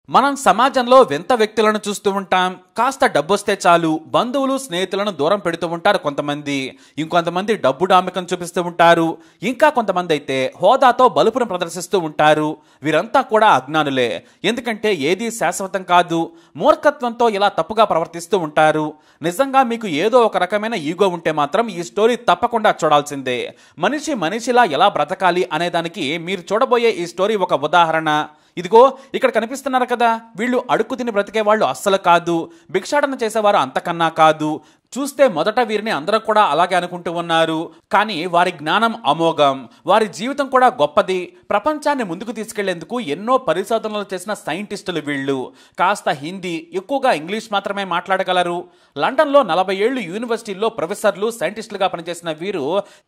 మనం సమాజంలో వింత వ్యక్తులను చూస్తూ ఉంటాం. కాస్త డబ్బొస్తే చాలు బంధువులు స్నేహితులను దూరం పెడుతూ ఉంటారు కొంతమంది. ఇంకొంతమంది డబ్బు డాంబికం చూపిస్తూ ఉంటారు. ఇంకా కొంతమంది అయితే హోదాతో బలుపును ప్రదర్శిస్తూ ఉంటారు. వీరంతా కూడా అజ్ఞానులే. ఎందుకంటే ఏదీ శాశ్వతం కాదు. మూర్ఖత్వంతో ఇలా తప్పుగా ప్రవర్తిస్తూ ఉంటారు. నిజంగా మీకు ఏదో ఒక రకమైన ఈగో ఉంటే మాత్రం ఈ స్టోరీ తప్పకుండా చూడాల్సిందే. మనిషిలా ఎలా బ్రతకాలి అనేదానికి మీరు చూడబోయే ఈ స్టోరీ ఒక ఉదాహరణ. ఇదిగో ఇక్కడ కనిపిస్తున్నారు కదా, వీళ్ళు అడుక్కు తిని బ్రతికే వాళ్ళు అస్సలు కాదు. భిక్షాటన చేసేవారు అంతకన్నా కాదు. చూస్తే మొదట వీరిని అందరూ కూడా అలాగే అనుకుంటూ ఉన్నారు. కానీ వారి జ్ఞానం అమోఘం. వారి జీవితం కూడా గొప్పది. ప్రపంచాన్ని ముందుకు తీసుకెళ్లేందుకు ఎన్నో పరిశోధనలు చేసిన సైంటిస్టులు వీళ్ళు. కాస్త హిందీ, ఎక్కువగా ఇంగ్లీష్ మాత్రమే మాట్లాడగలరు. లండన్లో 40 ఏళ్లు యూనివర్సిటీల్లో ప్రొఫెసర్లు, సైంటిస్టులుగా పనిచేసిన వీరు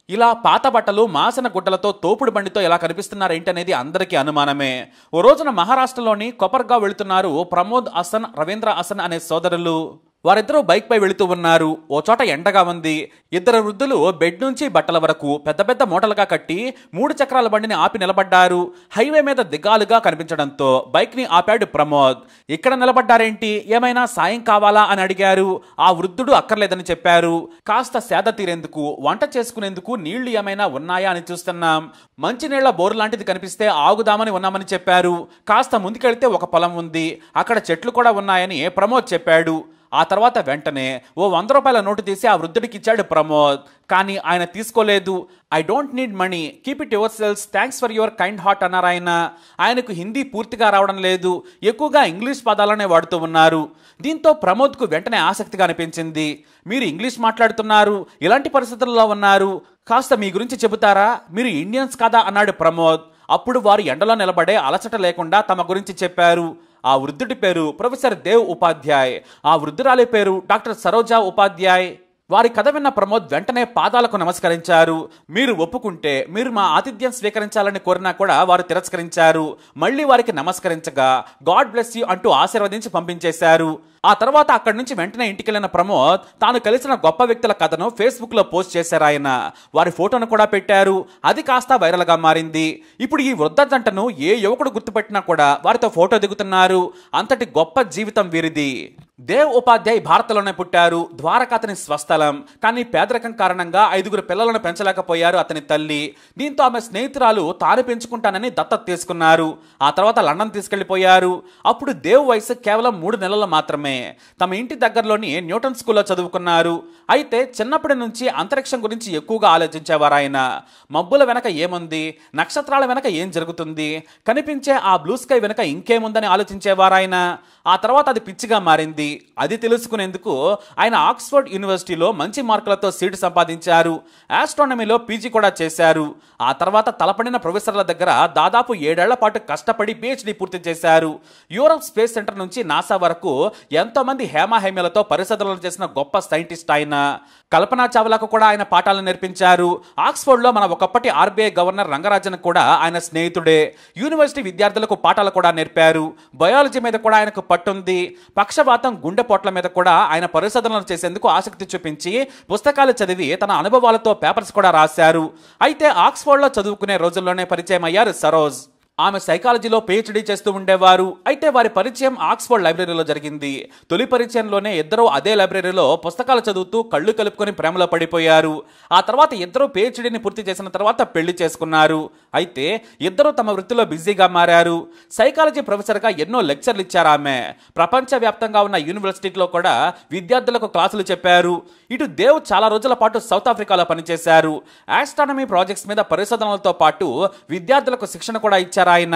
ఇలా పాత బట్టలు, మాసిన గుడ్డలతో, తోపుడు బండితో ఎలా కనిపిస్తున్నారేంటనేది అందరికీ అనుమానమే. ఓ రోజున మహారాష్ట్రలోని కొపర్గావ్ వెళుతున్నారు ప్రమోద్ హసన్, రవీంద్ర హసన్ అనే సోదరులు. వారిద్దరూ బైక్ పై వెళుతూ ఉన్నారు. ఓ చోట ఎండగా ఉంది. ఇద్దరు వృద్ధులు బెడ్ నుంచి బట్టల వరకు పెద్ద పెద్ద మూటలుగా కట్టి 3 చక్రాల బండిని ఆపి నిలబడ్డారు. హైవే మీద దిగాలుగా కనిపించడంతో బైక్ ని ఆపాడు ప్రమోద్. ఇక్కడ నిలబడ్డారేంటి, ఏమైనా సాయం కావాలా అని అడిగారు. ఆ వృద్ధుడు అక్కర్లేదని చెప్పారు. కాస్త సేద తీరేందుకు, వంట చేసుకునేందుకు నీళ్లు ఏమైనా ఉన్నాయా అని చూస్తున్నాం. మంచినీళ్ల బోరు లాంటిది కనిపిస్తే ఆగుదామని ఉన్నామని చెప్పారు. కాస్త ముందుకెళ్తే ఒక పొలం ఉంది, అక్కడ చెట్లు కూడా ఉన్నాయని ప్రమోద్ చెప్పాడు. ఆ తర్వాత వెంటనే ఓ 100 రూపాయల నోటు తీసి ఆ వృద్ధుడికి ఇచ్చాడు ప్రమోద్. కానీ ఆయన తీసుకోలేదు. I don't need money, keep it your cells, thanks for your kind heart అన్నారు ఆయన. ఆయనకు హిందీ పూర్తిగా రావడం లేదు. ఎక్కువగా ఇంగ్లీష్ పదాలనే వాడుతూ ఉన్నారు. దీంతో ప్రమోద్కు వెంటనే ఆసక్తిగా అనిపించింది. మీరు ఇంగ్లీష్ మాట్లాడుతున్నారు, ఇలాంటి పరిస్థితుల్లో ఉన్నారు, కాస్త మీ గురించి చెబుతారా, మీరు ఇండియన్స్ కాదా అన్నాడు ప్రమోద్. అప్పుడు వారు ఎండలో నిలబడే అలసట లేకుండా తమ గురించి చెప్పారు. ఆ వృద్ధుడి పేరు ప్రొఫెసర్ దేవ్ ఉపాధ్యాయ్. ఆ వృద్ధురాలి పేరు డాక్టర్ సరోజా ఉపాధ్యాయ్. వారి కథ విన్న ప్రమోద్ వెంటనే పాదాలకు నమస్కరించారు. మీరు ఒప్పుకుంటే మీరు మా ఆతిథ్యం స్వీకరించాలని కోరినా కూడా వారు తిరస్కరించారు. మళ్ళీ వారికి నమస్కరించగా గాడ్ బ్లెస్ యూ అంటూ ఆశీర్వదించి పంపించేశారు. ఆ తర్వాత అక్కడి నుంచి వెంటనే ఇంటికి వెళ్ళిన ప్రమోద్ తాను కలిసిన గొప్ప వ్యక్తుల కథను ఫేస్బుక్ లో పోస్ట్ చేశారు ఆయన. వారి ఫోటోను కూడా పెట్టారు. అది కాస్త వైరల్ గా మారింది. ఇప్పుడు ఈ వృద్ధ జంటను ఏ యువకుడు గుర్తుపెట్టినా కూడా వారితో ఫోటో దిగుతున్నారు. అంతటి గొప్ప జీవితం వీరిది. దేవ్ ఉపాధ్యాయ్ భారత్లోనే పుట్టారు. ద్వారక అతని స్వస్థలం. కానీ పేదరికం కారణంగా 5 పిల్లలను పెంచలేకపోయారు అతని తల్లి. దీంతో ఆమె స్నేహితురాలు తాను పెంచుకుంటానని దత్తత తీసుకున్నారు. ఆ తర్వాత లండన్ తీసుకెళ్లిపోయారు. అప్పుడు దేవ్ వయసు కేవలం 3 నెలలు మాత్రమే. తమ ఇంటి దగ్గరలోని న్యూటన్ స్కూల్లో చదువుకున్నారు. అయితే చిన్నప్పటి నుంచి అంతరిక్షం గురించి ఎక్కువగా ఆలోచించేవారు ఆయన. మబ్బుల వెనక ఏముంది, నక్షత్రాల వెనక ఏం జరుగుతుంది, కనిపించే ఆ బ్లూ స్కై వెనక ఇంకేముందని ఆలోచించేవారు ఆయన. ఆ తర్వాత అది పిచ్చిగా మారింది. అది తెలుసుకునేందుకు ఆయన ఆక్స్ఫర్డ్ యూనివర్సిటీలో మంచి మార్కులతో సీటు సంపాదించారు. ఆస్ట్రానమీలో పీజీ కూడా చేశారు. ఆ తర్వాత తలపడిన ప్రొఫెసర్ల దగ్గర దాదాపు 7 ఏళ్ల పాటు కష్టపడి PhD పూర్తి చేశారు. యూరప్ స్పేస్ సెంటర్ నుంచి నాసా వరకు ఎంతో మంది హేమాహేమ్యాలతో పరిశోధనలు చేసిన గొప్ప సైంటిస్ట్ ఆయన. కల్పనా చావ్లాకు కూడా ఆయన పాఠాలను నేర్పించారు. ఆక్స్ఫర్డ్లో మన ఒకప్పటి RBI గవర్నర్ రంగరాజన్ కూడా ఆయన స్నేహితుడే. యూనివర్సిటీ విద్యార్థులకు పాఠాలు కూడా నేర్పారు. బయాలజీ మీద కూడా ఆయనకు పట్టుంది. పక్షవాతం, గుండెపోట్ల మీద కూడా ఆయన పరిశోధనలు చేసేందుకు ఆసక్తి చూపించి పుస్తకాలు చదివి తన అనుభవాలతో పేపర్స్ కూడా రాశారు. అయితే ఆక్స్ఫర్డ్లో చదువుకునే రోజుల్లోనే పరిచయం అయ్యారు సరోజ్. ఆమె సైకాలజీలో PhD చేస్తూ ఉండేవారు. అయితే వారి పరిచయం ఆక్స్ఫర్డ్ లైబ్రరీలో జరిగింది. తొలి పరిచయంలోనే ఇద్దరూ అదే లైబ్రరీలో పుస్తకాలు చదువుతూ కళ్ళు కలుపుకొని ప్రేమలో పడిపోయారు. ఆ తర్వాత ఇద్దరు PhDని పూర్తి చేసిన తర్వాత పెళ్లి చేసుకున్నారు. అయితే ఇద్దరు తమ వృత్తిలో బిజీగా మారారు. సైకాలజీ ప్రొఫెసర్గా ఎన్నో లెక్చర్లు ఇచ్చారు ఆమె. ప్రపంచవ్యాప్తంగా ఉన్న యూనివర్సిటీలో కూడా విద్యార్థులకు క్లాసులు చెప్పారు. ఇటు దేవ్ చాలా రోజుల పాటు సౌత్ ఆఫ్రికాలో పనిచేశారు. ఆస్ట్రానమీ ప్రాజెక్ట్స్ మీద పరిశోధనలతో పాటు విద్యార్థులకు శిక్షణ కూడా ఇచ్చారు ఆయన.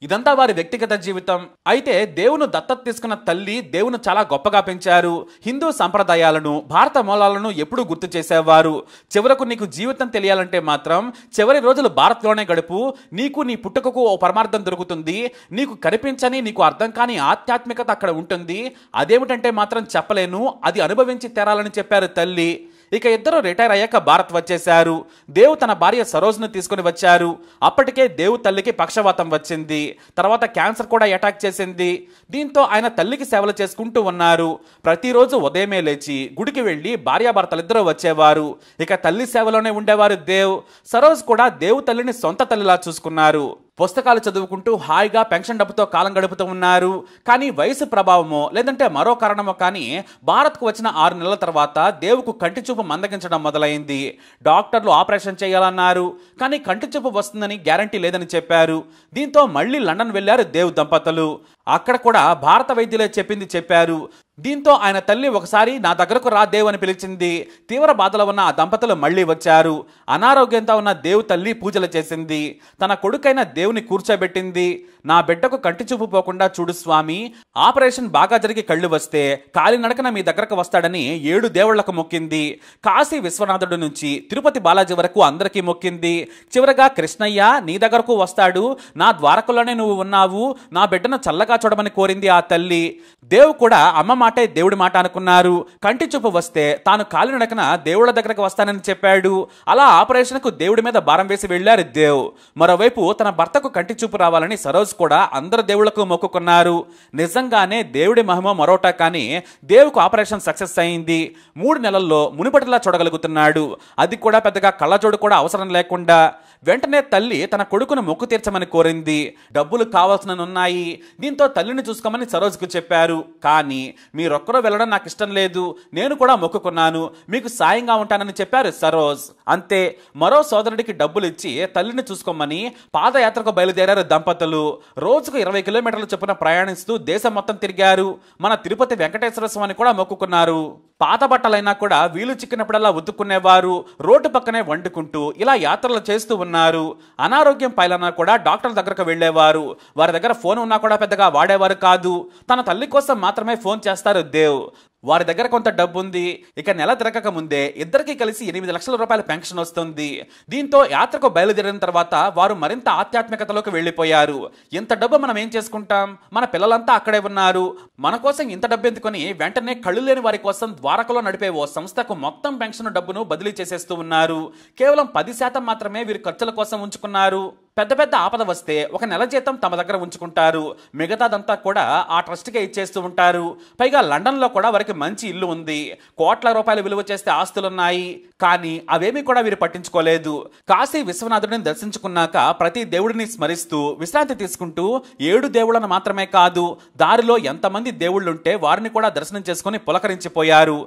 ఇదంతా వారి వ్యక్తిగత జీవితం. అయితే దేవును దత్తత తీసుకున్న తల్లి దేవును చాలా గొప్పగా పెంచారు. హిందూ సంప్రదాయాలను, భారత మూలాలను ఎప్పుడూ గుర్తు చేసేవారు. చివరకు నీకు జీవితం తెలియాలంటే మాత్రం చివరి రోజులు భారత్లోనే గడుపు. నీకు నీ పుట్టుకకు ఓ పరమార్థం దొరుకుతుంది. నీకు కనిపించని, నీకు అర్థం కాని ఆధ్యాత్మికత అక్కడ ఉంటుంది. అదేమిటంటే మాత్రం చెప్పలేను, అది అనుభవించి తెరాలని చెప్పారు తల్లి. ఇక ఇద్దరు రిటైర్ అయ్యాక భారత్ వచ్చేశారు. దేవ్ తన భార్య సరోజ్ను తీసుకుని వచ్చారు. అప్పటికే దేవ్ తల్లికి పక్షవాతం వచ్చింది. తర్వాత క్యాన్సర్ కూడా అటాక్ చేసింది. దీంతో ఆయన తల్లికి సేవలు చేసుకుంటూ ఉన్నారు. ప్రతిరోజు ఉదయమే లేచి గుడికి వెళ్లి భార్యాభర్తలిద్దరూ వచ్చేవారు. ఇక తల్లి సేవలోనే ఉండేవారు దేవ్. సరోజ్ కూడా దేవ్ తల్లిని సొంత తల్లిలా చూసుకున్నారు. పుస్తకాలు చదువుకుంటూ హాయిగా పెన్షన్ డబ్బుతో కాలం గడుపుతూ ఉన్నారు. కానీ వయసు ప్రభావమో లేదంటే మరో కారణమో కానీ భారత్కు వచ్చిన 6 నెలల తర్వాత దేవుకు కంటి చూపు మందగించడం మొదలైంది. డాక్టర్లు ఆపరేషన్ చేయాలన్నారు, కానీ కంటి చూపు వస్తుందని గ్యారంటీ లేదని చెప్పారు. దీంతో మళ్ళీ లండన్ వెళ్లారు దేవ్ దంపతులు. అక్కడ కూడా భారత వైద్యులే చెప్పింది చెప్పారు. దీంతో ఆయన తల్లి ఒకసారి నా దగ్గరకు రా దేవ్ అని పిలిచింది. తీవ్ర బాధలో ఉన్న ఆ దంపతులు మళ్ళీ వచ్చారు. అనారోగ్యంతో ఉన్న దేవ్ తల్లి పూజలు చేసింది. తన కొడుకైన దేవుని కూర్చోబెట్టింది. నా బిడ్డకు కంటి చూపు పోకుండా చూడు స్వామి, ఆపరేషన్ బాగా జరిగి కళ్ళు వస్తే కాలినడకన మీ దగ్గరకు వస్తాడని 7 దేవుళ్లకు మొక్కింది. కాశీ విశ్వనాథుడి నుంచి తిరుపతి బాలాజీ వరకు అందరికీ మొక్కింది. చివరగా కృష్ణయ్య నీ దగ్గరకు వస్తాడు, నా ద్వారకలోనే నువ్వు ఉన్నావు, నా బిడ్డను చల్లగా చూడమని కోరింది ఆ తల్లి. దేవ్ కూడా అమ్మ మాటే దేవుడి మాట అనుకున్నారు. కంటి చూపు వస్తే తాను కాలినడకన దేవుళ్ళ దగ్గరకు వస్తానని చెప్పాడు. అలా ఆపరేషన్కు దేవుడి మీద భారం వేసి వెళ్లారు దేవ్. మరోవైపు తన భర్తకు కంటి చూపు రావాలని సరోజ్ కూడా అందరు దేవుళ్లకు మొక్కుకున్నారు. నిజంగానే దేవుడి మహిమ మరోటా కానీ దేవుకు ఆపరేషన్ సక్సెస్ అయింది. 3 నెలల్లో మునిపటిలా చూడగలుగుతున్నాడు. అది కూడా పెద్దగా కళ్ళజోడు కూడా అవసరం లేకుండా. వెంటనే తల్లి తన కొడుకును మొక్కు తీర్చమని కోరింది. డబ్బులు కావాల్సిననున్నాయి, దీంతో తల్లిని చూసుకోమని సరోజ్కు చెప్పారు. కానీ మీరొక్కరూ వెళ్ళడం నాకు ఇష్టం లేదు, నేను కూడా మొక్కుకున్నాను, మీకు సాయంగా ఉంటానని చెప్పారు సరోజ్. అంతే, మరో సోదరుడికి డబ్బులు ఇచ్చి తల్లిని చూసుకోమని పాదయాత్రకు బయలుదేరారు దంపతులు. రోజుకు 20 కిలోమీటర్ల చొప్పున ప్రయాణిస్తూ దేశం మొత్తం తిరిగారు. మన తిరుపతి వెంకటేశ్వర స్వామిని కూడా మొక్కుకున్నారు. పాత బట్టలైనా కూడా వీలు చిక్కినప్పుడల్లా ఉతుక్కునేవారు. రోడ్డు పక్కనే వండుకుంటూ ఇలా యాత్రలు చేస్తూ ఉన్నారు. అనారోగ్యం పైలన్నా కూడా డాక్టర్ దగ్గరకు వెళ్లేవారు. వారి దగ్గర ఫోన్ ఉన్నా కూడా పెద్దగా వాడేవారు కాదు. తన తల్లి కోసం మాత్రమే ఫోన్ చేస్తారు దేవ్. వారి దగ్గర కొంత డబ్బు ఉంది. ఇక నెల తిరగక ముందే ఇద్దరికి కలిసి 8 లక్షల రూపాయల పెన్షన్ వస్తుంది. దీంతో యాత్రకు బయలుదేరిన తర్వాత వారు మరింత ఆధ్యాత్మికతలోకి వెళ్లిపోయారు. ఇంత డబ్బు మనం ఏం చేసుకుంటాం, మన పిల్లలంతా అక్కడే ఉన్నారు, మన కోసం ఇంత డబ్బు ఎందుకొని వెంటనే కళ్ళు లేని వారి కోసం ద్వారకలో నడిపే ఓ సంస్థకు మొత్తం పెన్షన్ డబ్బును బదిలీ చేసేస్తూ ఉన్నారు. కేవలం 10% మాత్రమే వీరు ఖర్చుల కోసం ఉంచుకున్నారు. పెద్ద పెద్ద ఆపద వస్తే 1 నెల జీతం తమ దగ్గర ఉంచుకుంటారు. మిగతాదంతా కూడా ఆ ట్రస్ట్కే ఇచ్చేస్తూ ఉంటారు. పైగా లండన్లో కూడా వారికి మంచి ఇల్లు ఉంది. కోట్ల రూపాయలు విలువ చేస్తే ఆస్తులున్నాయి. కానీ అవేమీ కూడా వీరు పట్టించుకోలేదు. కాశీ విశ్వనాథుడిని దర్శించుకున్నాక ప్రతి దేవుడిని స్మరిస్తూ విశ్రాంతి తీసుకుంటూ 7 దేవుళ్లను మాత్రమే కాదు, దారిలో ఎంతమంది దేవుళ్ళుంటే వారిని కూడా దర్శనం చేసుకుని పులకరించిపోయారు.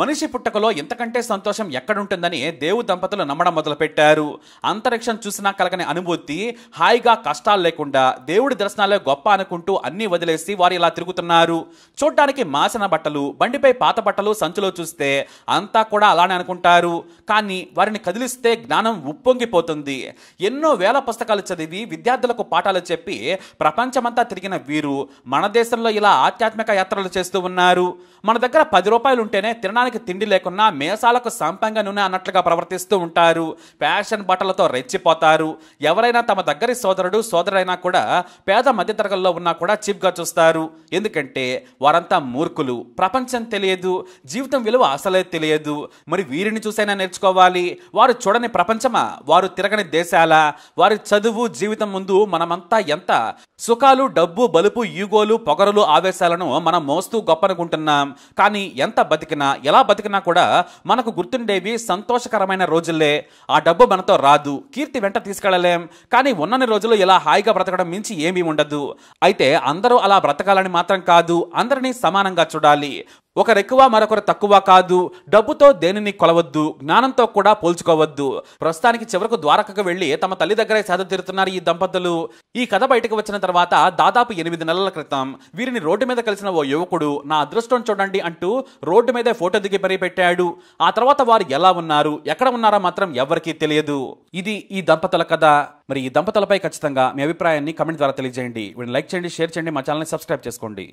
మనిషి పుట్టకలో ఇంతకంటే సంతోషం ఎక్కడుంటుందని దేవు దంపతులు నమ్మడం మొదలుపెట్టారు. అంతరిక్షం చూసినా కలగని అనుభూతి, హాయిగా కష్టాలు లేకుండా దేవుడి దర్శనాలే గొప్ప అనుకుంటూ అన్ని వదిలేసి వారు ఇలా తిరుగుతున్నారు. చూడ్డానికి మాసిన బట్టలు, బండిపై పాత బట్టలు సంచులో చూస్తే అంతా కూడా అలానే అనుకుంటారు. కానీ వారిని కదిలిస్తే జ్ఞానం ఉప్పొంగిపోతుంది. ఎన్నో వేల పుస్తకాలు చదివి విద్యార్థులకు పాఠాలు చెప్పి ప్రపంచమంతా తిరిగిన వీరు మన దేశంలో ఇలా ఆధ్యాత్మిక యాత్రలు చేస్తూ ఉన్నారు. మన దగ్గర 10 రూపాయలు ఉంటేనే తినడానికి తిండి లేకున్నా మేసాలకు సంపంగా నూనె అన్నట్లుగా ప్రవర్తిస్తూ ఉంటారు. ఫ్యాషన్ బట్టలతో రెచ్చిపోతారు. ఎవరైనా తమ దగ్గరి సోదరుడు సోదరైనా కూడా పేద మధ్యతరగతిలో ఉన్నా కూడా చీప్గా చూస్తారు. ఎందుకంటే వారంతా మూర్ఖులు, ప్రపంచం తెలియదు, జీవితం విలువ అసలే తెలియదు. మరి వీరిని చూసైనా నేర్చుకోవాలి. వారు చూడని ప్రపంచమా, వారు తిరగని దేశాల, వారి చదువు జీవితం ముందు మనమంతా ఎంత సుఖాలు, డబ్బు, బలుపు, ఈగోలు, పొగరులు, ఆవేశాలను మనం మోస్తూ గొప్పనుకుంటున్నాం. కానీ ఎంత బతికినా ఎలా బతికినా కూడా మనకు గుర్తుండేవి సంతోషకరమైన రోజులే. ఆ డబ్బు మనతో రాదు, కీర్తి వెంట తీసుకెళ్లలేం. కానీ ఉన్నన్ని రోజులు ఇలా హాయిగా బ్రతకడం మించి ఏమీ ఉండదు. అయితే అందరూ అలా బ్రతకాలని మాత్రం కాదు, అందరినీ సమానంగా చూడాలి. ఒకరు ఎక్కువ మరొకరు తక్కువ కాదు. డబ్బుతో దేనిని కొలవద్దు, జ్ఞానంతో కూడా పోల్చుకోవద్దు. ప్రస్తుతానికి చివరకు ద్వారకకు వెళ్లి తమ తల్లి దగ్గరే సేద తీరుతున్నారు ఈ దంపతులు. ఈ కథ బయటకు వచ్చిన తర్వాత దాదాపు 8 నెలల క్రితం వీరిని రోడ్డు మీద కలిసిన ఓ యువకుడు నా అదృష్టం చూడండి అంటూ రోడ్డు మీదే ఫోటో దిగి మరీ పెట్టాడు. ఆ తర్వాత వారు ఎలా ఉన్నారు, ఎక్కడ ఉన్నారో మాత్రం ఎవరికీ తెలియదు. ఇది ఈ దంపతుల కథ. మరి ఈ దంపతులపై ఖచ్చితంగా మీ అభిప్రాయాన్ని కమెంట్ ద్వారా తెలియజేయండి. వీడిని లైక్ చేయండి, షేర్ చేయండి, మా ఛానల్ని సబ్స్క్రైబ్ చేసుకోండి.